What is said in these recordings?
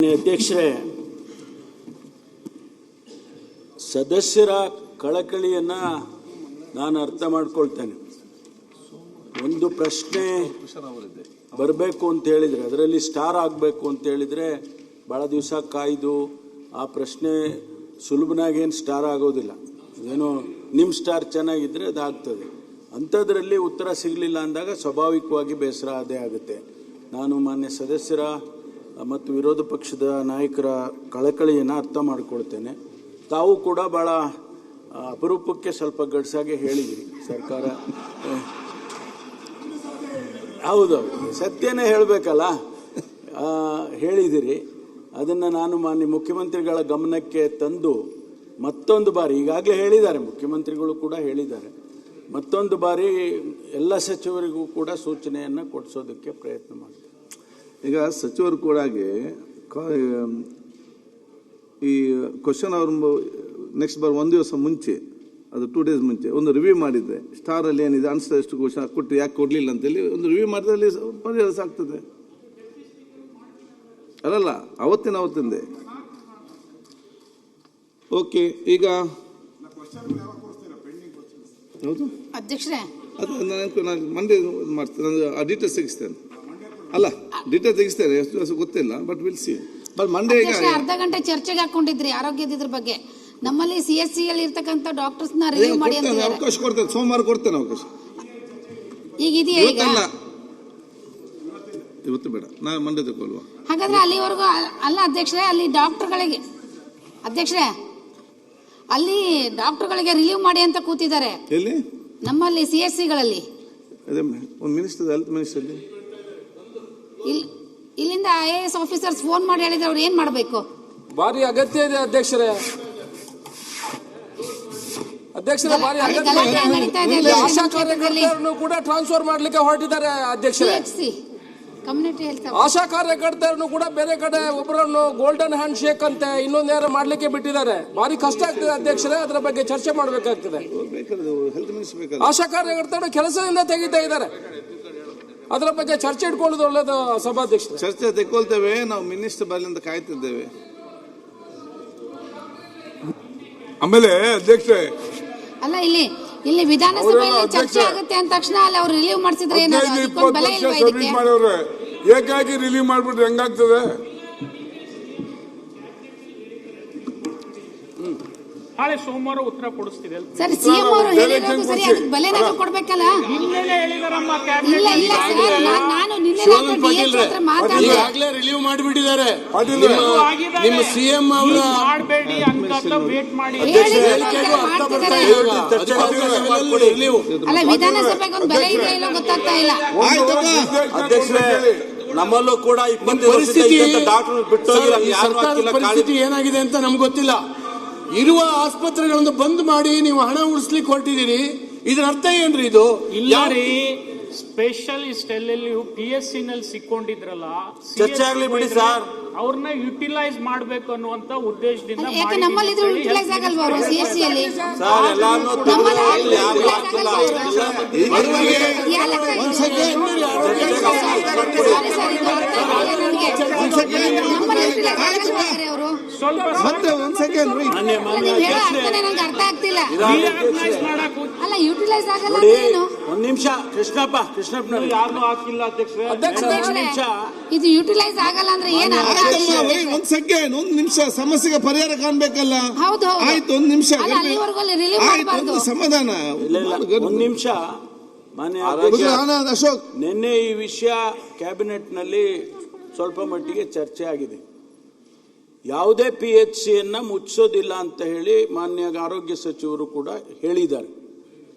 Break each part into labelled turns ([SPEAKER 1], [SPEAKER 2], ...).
[SPEAKER 1] ಅಧ್ಯಕ್ಷರೇ, ಸದಸ್ಯರ ಕಳಕಳಿಯನ್ನ ನಾನು ಅರ್ಥ ಮಾಡ್ಕೊಳ್ತೇನೆ. ಒಂದು ಪ್ರಶ್ನೆ ಬರಬೇಕು ಅಂತ ಹೇಳಿದ್ರೆ, ಅದರಲ್ಲಿ ಸ್ಟಾರ್ ಆಗಬೇಕು ಅಂತ ಹೇಳಿದ್ರೆ ಭಾಳ ದಿವಸ ಕಾಯ್ದು ಆ ಪ್ರಶ್ನೆ ಸುಲಭನಾಗೇನು ಸ್ಟಾರ್ ಆಗೋದಿಲ್ಲ. ಏನೋ ನಿಮ್ಮ ಸ್ಟಾರ್ ಚೆನ್ನಾಗಿದ್ದರೆ ಅದಾಗ್ತದೆ. ಅಂಥದ್ರಲ್ಲಿ ಉತ್ತರ ಸಿಗಲಿಲ್ಲ ಅಂದಾಗ ಸ್ವಾಭಾವಿಕವಾಗಿ ಬೇಸರ ಅದೇ ಆಗುತ್ತೆ. ನಾನು ಮಾನ್ಯ ಸದಸ್ಯರ ಮತ್ತು ವಿರೋಧ ಪಕ್ಷದ ನಾಯಕರ ಕಳಕಳಿಯನ್ನು ಅರ್ಥ ಮಾಡಿಕೊಳ್ತೇನೆ. ತಾವು ಕೂಡ ಭಾಳ ಅಪರೂಪಕ್ಕೆ ಸ್ವಲ್ಪ ಗಡ್ಸಾಗೆ ಹೇಳಿದಿರಿ. ಸರ್ಕಾರ ಹೌದು, ಸತ್ಯನೇ ಹೇಳಬೇಕಲ್ಲ, ಹೇಳಿದಿರಿ. ಅದನ್ನು ನಾನು ಮಾನ್ಯ ಮುಖ್ಯಮಂತ್ರಿಗಳ ಗಮನಕ್ಕೆ ತಂದು ಮತ್ತೊಂದು ಬಾರಿ, ಈಗಾಗಲೇ ಹೇಳಿದ್ದಾರೆ ಮುಖ್ಯಮಂತ್ರಿಗಳು ಕೂಡ ಹೇಳಿದ್ದಾರೆ, ಮತ್ತೊಂದು ಬಾರಿ ಎಲ್ಲ ಸಚಿವರಿಗೂ ಕೂಡ ಸೂಚನೆಯನ್ನು ಕೊಡಿಸೋದಕ್ಕೆ ಪ್ರಯತ್ನ ಮಾಡ್ತಾರೆ.
[SPEAKER 2] ಈಗ ಸಚಿವರು ಕೂಡ ಈ ಕ್ವಶನ್ ಅವ್ರ ನೆಕ್ಸ್ಟ್ ಒಂದು ದಿವಸ ಮುಂಚೆ, ಅದು 2 days ಮುಂಚೆ ಒಂದು ರಿವ್ಯೂ ಮಾಡಿದ್ರೆ ಸ್ಟಾರಲ್ಲಿ ಏನಿದೆ ಆನ್ಸರ್ ಎಷ್ಟು ಕ್ವಶನ್ ಕೊಟ್ಟು ಯಾಕೆ ಕೊಡಲಿಲ್ಲ ಅಂತೇಳಿ ಒಂದು ರಿವ್ಯೂ ಮಾಡಿದ್ರೆ ಅಲ್ಲಿ ಪರಿಹಾರ ಆಗ್ತದೆ. ಅಲ್ಲಲ್ಲ, ಅವತ್ತಿಂದೆ. ಓಕೆ, ಈಗ ಹೌದು
[SPEAKER 3] ಅಧ್ಯಕ್ಷರೇ,
[SPEAKER 2] ಅದು ನಾನು ಮಂಡೇ ಮಾಡ್ತೇನೆ, ನಾನು ಆ ಡೀಟೇಲ್ಸ್ ತೆಗಿಸ್ತೇನೆ. ಅಲ್ಲ, ಡೀಟೇಲ್ ತೆಗಿಸ್ತೇನೆ, ಎಷ್ಟು ದಿವಸ ಗೊತ್ತಿಲ್ಲ, but will see. But Monday
[SPEAKER 3] ಅರ್ಧ ಗಂಟೆ ಚರ್ಚೆಗೆ ಹಾಕೊಂಡಿದ್ರಿ ಆರೋಗ್ಯದ ಬಗ್ಗೆ. ನಮ್ಮಲ್ಲಿ CSC ಅಲ್ಲಿ ಇರ್ತಕ್ಕಂಥ ಡಾಕ್ಟರ್ಸ್ ನ ರಿವ್ಯೂ ಮಾಡಿ ಅಂತ
[SPEAKER 2] ಅವಕಾಶ ಕೊಡ್ತೇನೆ, ಸೋಮವಾರ ಕೊಡ್ತೇನೆ ಅವಕಾಶ.
[SPEAKER 3] ಈಗ ಇದೆಯಾ? ಈಗ
[SPEAKER 2] ಇವತ್ತು ಬೇಡ, ನಾ ಮಂಡೇ ತಗೊಳ್ವಾ?
[SPEAKER 3] ಹಾಗಾದ್ರೆ ಅಲ್ಲಿವರೆಗೂ ಅಲ್ಲ ಅಧ್ಯಕ್ಷರೇ, ಅಲ್ಲಿ ಡಾಕ್ಟರ್ಗಳಿಗೆ ಅಲ್ಲಿ ಡಾಕ್ಟರ್ಗಳಿಗೆ ರಿಲೀವ್ ಮಾಡಿ ಅಂತ ಕೂತಿದ್ದಾರೆ.
[SPEAKER 2] ಎಲ್ಲಿ?
[SPEAKER 3] ನಮ್ಮಲ್ಲಿ CSC ಗಳಲ್ಲಿ.
[SPEAKER 2] ಅದೇ ಒಂದು ಮಿನಿಸ್ಟರ್, ಹೆಲ್ತ್ ಮಿನಿಸ್ಟರ್
[SPEAKER 3] ಇಲ್ಲಿಂದ IAS ಆಫೀಸರ್ಸ್ ಫೋನ್ ಮಾಡಿ ಹೇಳಿದ್ರೆ ಅವ್ರು ಏನ್ ಮಾಡಬೇಕು?
[SPEAKER 4] ಭಾರಿ ಅಗತ್ಯ ಇದೆ ಅಧ್ಯಕ್ಷರೇ, ಭಾರಿ ಅಗತ್ಯ ಇದೆ. ಆಶಾ ಕಾರ್ಯಕರ್ತರನ್ನು ಕೂಡ ಟ್ರಾನ್ಸ್ಫರ್ ಮಾಡ್ಲಿಕ್ಕೆ ಹೊರಟಿದ್ದಾರೆ ಅಧ್ಯಕ್ಷರೇ.
[SPEAKER 3] ಕಮ್ಯುನಿಟಿ ಹೆಲ್ತ್
[SPEAKER 4] ಆಶಾ ಕಾರ್ಯಕರ್ತರನ್ನು ಕೂಡ ಬೇರೆ ಕಡೆ ಒಬ್ಬರನ್ನು ಗೋಲ್ಡನ್ ಹ್ಯಾಂಡ್ ಶೇಕ್ ಅಂತೆ ಇನ್ನೊಂದೇನೋ ಮಾಡ್ಲಿಕ್ಕೆ ಬಿಟ್ಟಿದ್ದಾರೆ. ಭಾರಿ ಕಷ್ಟ ಆಗ್ತದೆ ಅಧ್ಯಕ್ಷರೇ, ಅದರ ಬಗ್ಗೆ ಚರ್ಚೆ ಮಾಡಬೇಕಾಗ್ತದೆ. ಆಶಾ ಕಾರ್ಯಕರ್ತರು ಕೆಲಸದಿಂದ ತೆಗಿತಾ ಇದ್ದಾರೆ, ಅದರ ಬಗ್ಗೆ ಚರ್ಚೆ ಇಟ್ಕೊಳ್ಳೋದು ಒಳ್ಳೇದು ಸಭಾಧ್ಯಕ್ಷ.
[SPEAKER 2] ಚರ್ಚೆ ತೆಕ್ಕೊಳ್ತೇವೆ, ನಾವು ಮಿನಿಸ್ಟರ್ ಬರಲಿಂದ ಕಾಯ್ತಿದ್ದೇವೆ.
[SPEAKER 5] ಆಮೇಲೆ ಅಧ್ಯಕ್ಷೆ,
[SPEAKER 3] ಅಲ್ಲ ಇಲ್ಲಿ ವಿಧಾನಸಭೆಯಲ್ಲಿ ಚರ್ಚೆ ಆಗುತ್ತೆ ಅಂದ ತಕ್ಷಣ ಅಲ್ಲಿ ಅವ್ರು ರಿಲೀವ್ ಮಾಡಿಸಿದ್ರೆ
[SPEAKER 5] ಮಾಡವ್ರೆ, ಏಕಾಗಿ ರಿಲೀವ್ ಮಾಡ್ಬಿಟ್ರೆ ಹೆಂಗಾಗ್ತದೆ?
[SPEAKER 6] ನಾಳೆ ಸೋಮವಾರ ಉತ್ತರ ಕೊಡಿಸ್ತೀವಿ
[SPEAKER 3] ಸರ್. CM ಅವರು ಹೇಳಿರೋದು ಸರಿ, ಅದಕ್ಕೆ ಬೆಲೆನಾದ್ರೂ ಕೊಡ್ಬೇಕಲ್ಲ.
[SPEAKER 6] ನಿನ್ನೆನೇ ಹೇಳಿದಾರಮ್ಮ.
[SPEAKER 3] ಇಲ್ಲ ನಾನು ನಿನ್ನೆ
[SPEAKER 1] ಮಾತಾಡಿದ್ರೆ ರಿಲೀವ್ ಮಾಡಿಬಿಟ್ಟಿದ್ದಾರೆ. ನಿಮ್ಮ CM ಅವರು
[SPEAKER 6] ಮಾಡಬೇಡಿ ಅಂತ ವೇಟ್ ಮಾಡಿ.
[SPEAKER 3] ಅಲ್ಲ, ವಿಧಾನಸಭೆಗೆ ಒಂದು ಬೆಲೆ ಇದೆ ಇಲ್ಲೋ ಗೊತ್ತಾಗ್ತಾ ಇಲ್ಲ.
[SPEAKER 1] ನಮ್ಮಲ್ಲೂ ಕೂಡ 20 ವರ್ಷದಿಂದ ಡಾಕ್ಟರ್ ಬಿಟ್ಟು ಪರಿಸ್ಥಿತಿ ಏನಾಗಿದೆ ಅಂತ ನಮ್ಗೆ ಗೊತ್ತಿಲ್ಲ. ಇರುವ ಆಸ್ಪತ್ರೆಗಳನ್ನು ಬಂದ್ ಮಾಡಿ ನೀವು ಹಣ ಉಳಿಸ್ಲಿಕ್ಕೆ ಹೊರಟಿದ್ದೀರಿ, ಇದರ ಅರ್ಥ ಏನ್ರಿ? ಇದು
[SPEAKER 6] ಇಲ್ಲ ರೀ, ಸ್ಪೆಷಲಿಸ್ಟ್ ಎಲ್ಲೆಲ್ಲಿ PSC ನಲ್ಲಿ ಸಿಕ್ಕೊಂಡಿದ್ರಲ್ಲ,
[SPEAKER 1] ಚರ್ಚೆ ಆಗ್ಲಿ ಬಿಡಿ ಸರ್,
[SPEAKER 6] ಅವ್ರನ್ನ ಯುಟಿಲೈಸ್ ಮಾಡ್ಬೇಕು ಅನ್ನುವಂತ ಉದ್ದೇಶದಿಂದ.
[SPEAKER 3] ನಮ್ಮಲ್ಲಿ ಯುಟಿಲೈಸ್ ಆಗಲ್ವಾ ಅವರು CSC ಅಲ್ಲಿ?
[SPEAKER 1] ಸರ್, ಎಲ್ಲಾನು
[SPEAKER 2] ಮತ್ತೆ ಒಂದ್ ಸೆಕೆಂಡ್
[SPEAKER 3] ಅರ್ಥ ಆಗ್ತಿಲ್ಲ. ಅಲ್ಲ, ಯುಟಿಲೈಸ್ ಆಗಲ್ಲ.
[SPEAKER 1] ಒಂದ್ ನಿಮಿಷ ಕೃಷ್ಣಪ್ಪ
[SPEAKER 6] ಯಾರು ಹಾಕಿಲ್ಲ
[SPEAKER 3] ಅಧ್ಯಕ್ಷರೇ, ಇದು ಯುಟಿಲೈಸ್ ಆಗಲ್ಲ ಅಂದ್ರೆ ಏನ್?
[SPEAKER 2] ಒಂದ್ ಸೆಕೆಂಡ್, ಒಂದ್ ನಿಮಿಷ, ಸಮಸ್ಯೆಗೆ ಪರಿಹಾರ ಕಾಣ್ಬೇಕಲ್ಲ.
[SPEAKER 3] ಹೌದು,
[SPEAKER 2] ಆಯ್ತು, ಒಂದ್ ನಿಮಿಷ,
[SPEAKER 3] ಆಯ್ತು,
[SPEAKER 2] ಸಮಾಧಾನ.
[SPEAKER 1] ಒಂದ್ ನಿಮಿಷ. ಮಾನ್ಯ
[SPEAKER 2] ಅಶೋಕ್,
[SPEAKER 1] ನಿನ್ನೆ ಈ ವಿಷಯ ಕ್ಯಾಬಿನೆಟ್ ನಲ್ಲಿ ಸ್ವಲ್ಪ ಮಟ್ಟಿಗೆ ಚರ್ಚೆ ಆಗಿದೆ. ಯಾವುದೇ PHCಯನ್ನ ಮುಚ್ಚೋದಿಲ್ಲ ಅಂತ ಹೇಳಿ ಮಾನ್ಯ ಆರೋಗ್ಯ ಸಚಿವರು ಕೂಡ ಹೇಳಿದ್ದಾರೆ.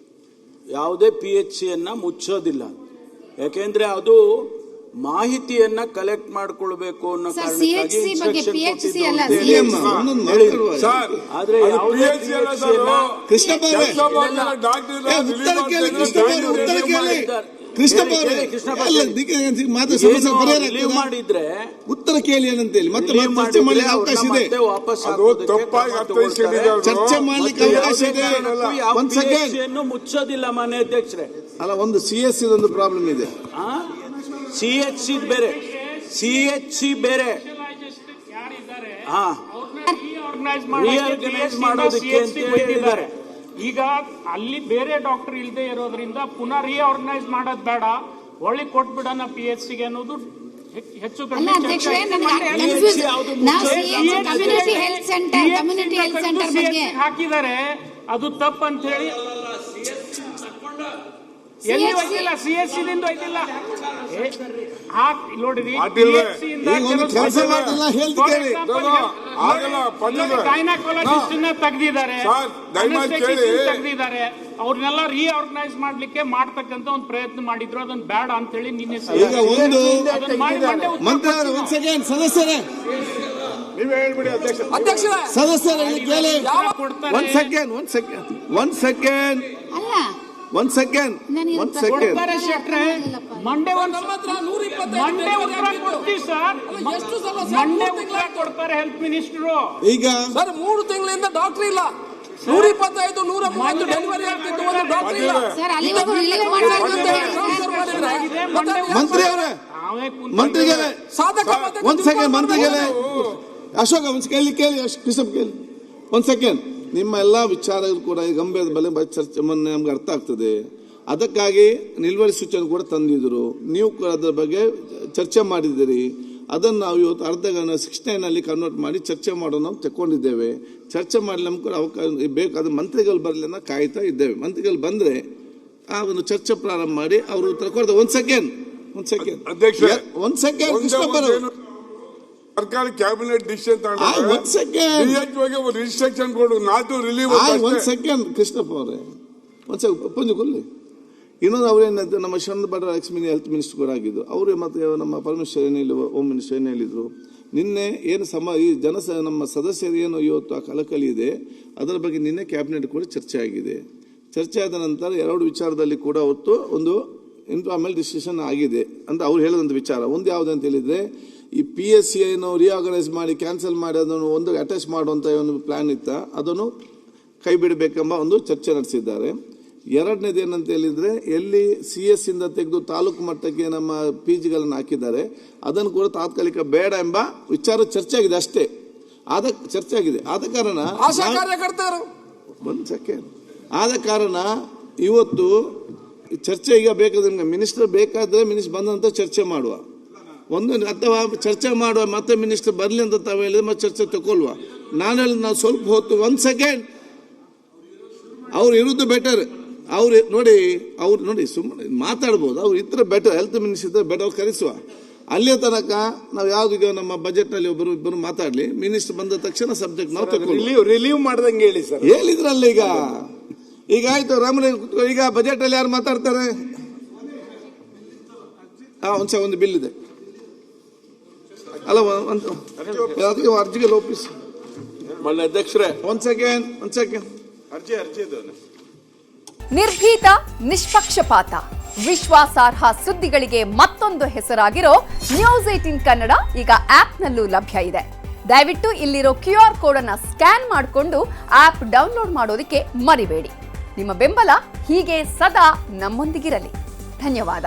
[SPEAKER 1] ಯಾವುದೇ PHCಯನ್ನ ಮುಚ್ಚೋದಿಲ್ಲ, ಯಾಕೆಂದ್ರೆ ಅದು ಮಾಹಿತಿಯನ್ನ ಕಲೆಕ್ಟ್ ಮಾಡ್ಕೊಳ್ಬೇಕು ಅನ್ನೋ ಕಾರಣಕ್ಕಾಗಿ ಆದ್ರೆ ಮಾಡಿದ್ರೆ
[SPEAKER 2] ಉತ್ತರ ಕೇಳಿ ಏನಂತೇಳಿ ಮತ್ತೆ ಚರ್ಚೆ ಮಾಡ್ಲಿಕ್ಕೆ ಅವಕಾಶ ಇದೆ. ಚರ್ಚೆ ಮಾಡ್ಲಿಕ್ಕೆ ಅವಕಾಶ ಇದೆ. ಒಂದ್ ಸೆಕೆಂಡ್,
[SPEAKER 1] ಮುಚ್ಚೋದಿಲ್ಲ ಮಾನ್ಯ ಅಧ್ಯಕ್ಷರೇ.
[SPEAKER 2] ಅಲ್ಲ, ಒಂದು CSC ಒಂದು ಪ್ರಾಬ್ಲಮ್ ಇದೆ.
[SPEAKER 1] CHC ಬೇರೆ, CHC ಬೇರೆ, ಹಾ
[SPEAKER 6] ರೀಆರ್ಗನೈಸ್ ಮಾಡೋದಕ್ಕೆ ಅಂತ ಹೇಳಿದ್ದಾರೆ. ಈಗ ಅಲ್ಲಿ ಬೇರೆ ಡಾಕ್ಟರ್ ಇಲ್ಲದೆ ಇರೋದ್ರಿಂದ ಪುನಃ ರೀಆರ್ಗನೈಸ್ ಮಾಡೋದು ಬೇಡ, ಒಳ್ಳೆ ಕೊಟ್ಬಿಡೋಣ PHC ಗೆ ಅನ್ನೋದು ಹೆಚ್ಚು
[SPEAKER 3] ಅಲ್ಲ ಅಧ್ಯಕ್ಷರೇ, ಕಮ್ಯುನಿಟಿ ಹೆಲ್ತ್ ಸೆಂಟರ್ ಬಗ್ಗೆ
[SPEAKER 6] ಹಾಕಿದ್ದಾರೆ. ಅದು ತಪ್ಪು ಅಂತ ಹೇಳಿ ಎಲ್ಲಿ ಹೋಗಿಲ್ಲ, CHC ದಿಂದ ಹೋಗಿಲ್ಲ. ನೋಡ್ರಿ, ಗೈನಕಾಲಜಿಸ್ಟ್ ತೆಗ್ದಿದ್ದಾರೆ, ಅವ್ರನ್ನೆಲ್ಲ ರೀಆರ್ಗನೈಸ್ ಮಾಡ್ಲಿಕ್ಕೆ ಮಾಡ್ತಕ್ಕಂತ ಒಂದು ಪ್ರಯತ್ನ ಮಾಡಿದ್ರು. ಅದನ್ನ ಬೇಡ ಅಂತ ಹೇಳಿ ನಿನ್ನೆ
[SPEAKER 2] ಸದಸ್ಯರೇ
[SPEAKER 5] ನೀವೇ ಹೇಳ್ಬಿಡಿ
[SPEAKER 4] ಅಧ್ಯಕ್ಷರೇ.
[SPEAKER 2] ಸದಸ್ಯರೇ ಕೇಳಿ.
[SPEAKER 3] ಅಲ್ಲ
[SPEAKER 2] ಒಂದ್ ಸೆಕೆಂಡ್
[SPEAKER 6] ಮಂಡೇ ಉತ್ತರ ಕೊಡ್ತೀವಿ ಸರ್. ಮಂಡೇ ಉತ್ತರ ಕೊಡ್ತಾರೆ ಹೆಲ್ತ್ ಮಿನಿಸ್ಟರು.
[SPEAKER 2] ಈಗ
[SPEAKER 4] ಸರ್ 3 ತಿಂಗಳಿಂದ ಡಾಕ್ಟರ್ ಇಲ್ಲ. 125, 130 ಡೆಲಿವರಿ ಆಗ್ತಿತ್ತು, ಒಂದು ಡಾಕ್ಟರ್ ಇಲ್ಲ.
[SPEAKER 3] ಸರ್ ಅಲ್ಲಿವರೆಗೂ ರಿಲೀವ್ ಮಾಡಬೇಕು ಅಂತ ಹೇಳಿ
[SPEAKER 2] ಮಂತ್ರಿಗಳೇ ಒಂದ್ ಸೆಕೆಂಡ್, ಮಂತ್ರಿಗಳೇ ಅಶೋಕ ಒಂದ್ ಕೇಳಿ ಕೃಷ್ಣಪ್ಪ ಕೇಳಿ ಒಂದ್ ಸೆಕೆಂಡ್. ನಿಮ್ಮ ಎಲ್ಲ ವಿಚಾರಗಳು ಕೂಡ ಗಂಭೀರ ಬೆಲೆ ಚರ್ಚೆ ನಮ್ಗೆ ಅರ್ಥ ಆಗ್ತದೆ. ಅದಕ್ಕಾಗಿ ನಿಲುವಳಿ ಸೂಚನೆ ಕೂಡ ತಂದಿದ್ರು. ನೀವು ಕೂಡ ಅದರ ಬಗ್ಗೆ ಚರ್ಚೆ ಮಾಡಿದ್ದೀರಿ. ಅದನ್ನು ನಾವು ಇವತ್ತು ಅರ್ಧ 69 ಕನ್ವರ್ಟ್ ಮಾಡಿ ಚರ್ಚೆ ಮಾಡೋಣ ನಾವು ತಗೊಂಡಿದ್ದೇವೆ. ಚರ್ಚೆ ಮಾಡಲಿ ನಮ್ಗೆ ಕೂಡ ಅವಕಾಶ ಬೇಕಾದ ಮಂತ್ರಿಗಳು ಬರಲಿ ಅನ್ನೋ ಕಾಯ್ತಾ ಇದ್ದೇವೆ. ಮಂತ್ರಿಗಳು ಬಂದ್ರೆ ಆ ಒಂದು ಚರ್ಚೆ ಪ್ರಾರಂಭ ಮಾಡಿ ಅವರು ಉತ್ತರ ಕೊಡ್ತಾರೆ. ಒಂದ್ ಸೆಕೆಂಡ್
[SPEAKER 5] ಸರ್ಕಾರ ಕ್ಯಾಬಿನೆಟ್ ಡಿಸಿಷನ್ ರಿಸ್ಟ್ರಿಕ್ಷನ್ ಕೊಡು, ನಾಟು ರಿಲೀವ್.
[SPEAKER 2] ಒಂದ್ ಸೆಕೆಂಡ್ ಕೃಷ್ಣಪ್ಪ ಅವರೇ, ಒಂದ್ ಸೆಕೆಂಡ್ ಪಂಜು ಕೊಲ್ಲಿ. ಇನ್ನೊಂದು ಅವ್ರೇನಂತ ನಮ್ಮ ಶರಣ ಭಟ್ರ ಹೆಲ್ತ್ ಮಿನಿಸ್ಟರ್ ಕೂಡ ಆಗಿದ್ದು ಅವರು, ಮತ್ತೆ ನಮ್ಮ ಪರಮೇಶ್ವರ್ ಏನಿಲ್ಲ, ಹೋಮ್ ಮಿನಿಸ್ಟರ್ ಏನು ಹೇಳಿದ್ರು ನಿನ್ನೆ ಏನು ಈ ನಮ್ಮ ಸದಸ್ಯರು ಏನು ಇವತ್ತು ಆ ಕಳಕಳಿ ಇದೆ ಅದರ ಬಗ್ಗೆ ನಿನ್ನೆ ಕ್ಯಾಬಿನೆಟ್ ಕೂಡ ಚರ್ಚೆ ಆಗಿದೆ. ಚರ್ಚೆ ಆದ ನಂತರ 2 ವಿಚಾರದಲ್ಲಿ ಕೂಡ ಅವತ್ತು ಒಂದು ಇನ್ಫಾರ್ಮಲ್ ಡಿಸಿಷನ್ ಆಗಿದೆ ಅಂತ ಅವ್ರು ಹೇಳಿದಂಥ ವಿಚಾರ. ಒಂದು ಯಾವುದಂತ ಹೇಳಿದ್ರೆ ಈ PSC ಏನು ರೀಆರ್ಗನೈಸ್ ಮಾಡಿ ಕ್ಯಾನ್ಸಲ್ ಮಾಡಿ ಅದನ್ನು ಒಂದು ಅಟ್ಯಾಚ್ ಮಾಡುವಂಥ ಒಂದು ಪ್ಲಾನ್ ಇತ್ತ, ಅದನ್ನು ಕೈ ಬಿಡಬೇಕೆಂಬ ಒಂದು ಚರ್ಚೆ ನಡೆಸಿದ್ದಾರೆ. ಎರಡನೇದು ಏನಂತ ಹೇಳಿದ್ರೆ ಎಲ್ಲಿ CS ಇಂದ ತೆಗೆದು ತಾಲೂಕು ಮಟ್ಟಕ್ಕೆ ನಮ್ಮ PGಗಳನ್ನು ಹಾಕಿದ್ದಾರೆ ಅದನ್ನು ಕೂಡ ತಾತ್ಕಾಲಿಕ ಬೇಡ ಎಂಬ ವಿಚಾರ ಚರ್ಚೆ ಆಗಿದೆ ಅಷ್ಟೇ. ಚರ್ಚೆ ಆಗಿದೆ. ಆದ ಕಾರಣ ಒಂದು ಸೆಕೆಂಡ್, ಆದ ಕಾರಣ ಇವತ್ತು ಚರ್ಚೆ ಈಗ ಬೇಕಾದ್ರೆ ನಿಮ್ಗೆ ಮಿನಿಸ್ಟರ್ ಬೇಕಾದ್ರೆ ಮಿನಿಸ್ಟರ್ ಬಂದಂತ ಚರ್ಚೆ ಮಾಡುವ ಒಂದು, ಅಥವಾ ಚರ್ಚೆ ಮಾಡುವ ಮತ್ತೆ ಮಿನಿಸ್ಟರ್ ಬರಲಿ ಅಂತ ತಾವು ಹೇಳಿದ್ರೆ ಮತ್ತೆ ಚರ್ಚೆ ತಗೊಳ್ಳುವ. ನಾನು ಹೇಳಿದ ನಾವು ಸ್ವಲ್ಪ ಹೊತ್ತು ಒಂದ್ ಸೆಕೆಂಡ್ ಅವ್ರು ಇರುವುದು ಬೆಟರ್. ಅವ್ರು ನೋಡಿ ಸುಮ್ಮನೆ ಮಾತಾಡ್ಬೋದು, ಅವ್ರು ಇದ್ರೆ ಬೆಟರ್, ಹೆಲ್ತ್ ಮಿನಿಸ್ಟರ್ ಇದ್ರೆ ಬೆಟರ್, ಅವ್ರು ಕರೆಸುವ. ಅಲ್ಲಿಯ ತನಕ ನಾವು ಯಾವ್ದು ನಮ್ಮ ಬಜೆಟ್ ನಲ್ಲಿ ಇಬ್ಬರು ಮಾತಾಡ್ಲಿ, ಮಿನಿಸ್ಟರ್ ಬಂದ ತಕ್ಷಣ ಸಬ್ಜೆಕ್ಟ್ ನಾವು
[SPEAKER 1] ರಿಲೀವ್ ಮಾಡ್ದಂಗೆ ಹೇಳಿ ಸರ್.
[SPEAKER 2] ಹೇಳಿದ್ರಲ್ಲ ಈಗ ಆಯ್ತು ರಾಮನೇ, ಈಗ ಬಜೆಟ್ ಅಲ್ಲಿ ಯಾರು ಮಾತಾಡ್ತಾರೆ? ಒಂದು ಬಿಲ್ ಇದೆ ಅಲ್ಲ, ಅರ್ಜಿಗೆ ಲೋಪಿಸಿ
[SPEAKER 1] ಅಧ್ಯಕ್ಷರೇ.
[SPEAKER 2] ಒಂದ್ ಸೆಕೆಂಡ್
[SPEAKER 1] ಅರ್ಜಿ
[SPEAKER 7] ನಿರ್ಭೀತ, ನಿಷ್ಪಕ್ಷಪಾತ, ವಿಶ್ವಾಸಾರ್ಹ ಸುದ್ದಿಗಳಿಗೆ ಮತ್ತೊಂದು ಹೆಸರಾಗಿರೋ ನ್ಯೂಸ್ 18 ಕನ್ನಡ ಈಗ ಆಪ್ನಲ್ಲೂ ಲಭ್ಯ ಇದೆ. ದಯವಿಟ್ಟು ಇಲ್ಲಿರೋ QR ಕೋಡ್ ಅನ್ನ ಸ್ಕ್ಯಾನ್ ಮಾಡಿಕೊಂಡು ಆಪ್ ಡೌನ್ಲೋಡ್ ಮಾಡೋದಕ್ಕೆ ಮರಿಬೇಡಿ. ನಿಮ್ಮ ಬೆಂಬಲ ಹೀಗೆ ಸದಾ ನಮ್ಮೊಂದಿಗಿರಲಿ. ಧನ್ಯವಾದ.